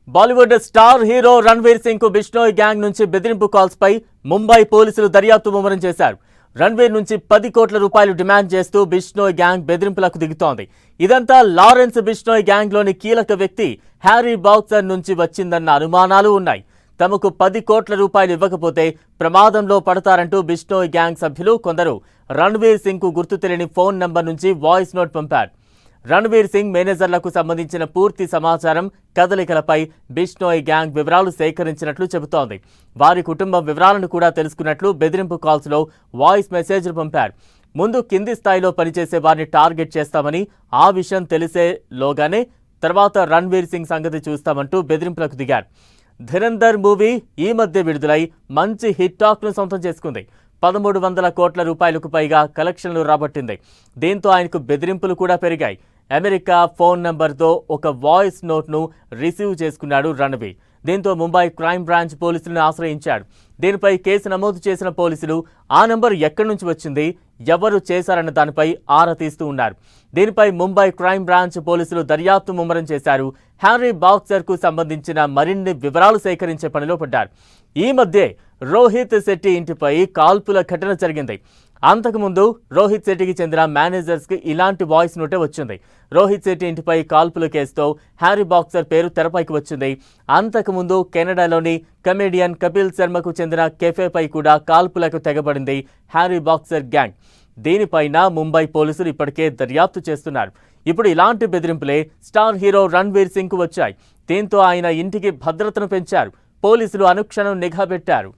Bollywood star hero Ranveer Singh కు Bishnoi gang నుంచి బెదిరింపు కాల్స్ పై ముంబై పోలీసులు దర్యాప్తు ముమ్మరం చేశారు. రణ్వీర్ నుంచి 10 కోట్ల రూపాయలు డిమాండ్ చేస్తూ బిష్నోయ్ గ్యాంగ్ బెదిరింపులకు దిగుతోంది. ఇదంతా లారెన్స్ బిష్నోయ్ గ్యాంగ్ లోని కీలక వ్యక్తి హ్యారీ బాక్సర్ నుంచి వచ్చిందన్న అనుమానాలు ఉన్నాయి. తమకు 10 కోట్ల రూపాయలు ఇవ్వకపోతే ప్రమాదంలో పడతారంటూ బిష్నోయ్ గ్యాంగ్ సభ్యులు కొందరు రణ్వీర్ సింగ్ కు గుర్తు తెలియని ఫోన్ నంబర్ నుంచి వాయిస్ నోట్ పంపారు. రణ్వీర్ సింగ్ మేనేజర్లకు సంబంధించిన పూర్తి సమాచారం, కదలికలపై బిష్నోయ్ గ్యాంగ్ వివరాలు సేకరించినట్లు చెబుతోంది. వారి కుటుంబ వివరాలను కూడా తెలుసుకున్నట్లు బెదిరింపు కాల్స్లో వాయిస్ మెసేజ్లు పంపారు. ముందు కింది స్థాయిలో పనిచేసే వారిని టార్గెట్ చేస్తామని, ఆ విషయం తెలిసేలోగానే తర్వాత రణ్వీర్ సింగ్ సంగతి చూస్తామంటూ బెదిరింపులకు దిగారు. ధురంధర్ మూవీ ఈ మధ్య విడుదలై మంచి హిట్ టాక్ ను సొంతం చేసుకుంది. 1300 కోట్ల రూపాయలకు పైగా కలెక్షన్లు రాబట్టింది. దీంతో ఆయనకు బెదిరింపులు కూడా పెరిగాయి. అమెరికా ఫోన్ నంబర్తో ఒక వాయిస్ నోట్ను రిసీవ్ చేసుకున్నాడు రణ్వీర్. దీంతో ముంబై క్రైమ్ బ్రాంచ్ పోలీసులను ఆశ్రయించాడు. దీనిపై కేసు నమోదు చేసిన పోలీసులు ఆ నంబర్ ఎక్కడి నుంచి వచ్చింది, ఎవరు చేశారన్న దానిపై ఆరా తీస్తూ ఉన్నారు. దీనిపై ముంబై క్రైమ్ బ్రాంచ్ పోలీసులు దర్యాప్తు ముమ్మరం చేశారు. హ్యారీ బాక్సర్ కు సంబంధించిన మరిన్ని వివరాలు సేకరించే పనిలో పడ్డారు. ఈ మధ్యే రోహిత్ శెట్టి ఇంటిపై కాల్పుల ఘటన జరిగింది. అంతకుముందు రోహిత్ శెట్టికి చెందిన మేనేజర్స్ కి ఇలాంటి వాయిస్ నోటే వచ్చింది. రోహిత్ శెట్టి ఇంటిపై కాల్పుల కేసుతో హ్యారీ బాక్సర్ పేరు తెరపైకి వచ్చింది. అంతకుముందు కెనడాలోని కమెడియన్ కపిల్ శర్మకు చెందిన కెఫేపై కూడా కాల్పులకు తెగబడింది హ్యారీ బాక్సర్ గ్యాంగ్. దీనిపైన ముంబై పోలీసులు ఇప్పటికే దర్యాప్తు చేస్తున్నారు. ఇప్పుడు ఇలాంటి బెదిరింపులే స్టార్ హీరో రణ్వీర్ సింగ్ కు వచ్చాయి. దీంతో ఆయన ఇంటికి భద్రతను పెంచారు. పోలీసులు అనుక్షణం నిఘా పెట్టారు.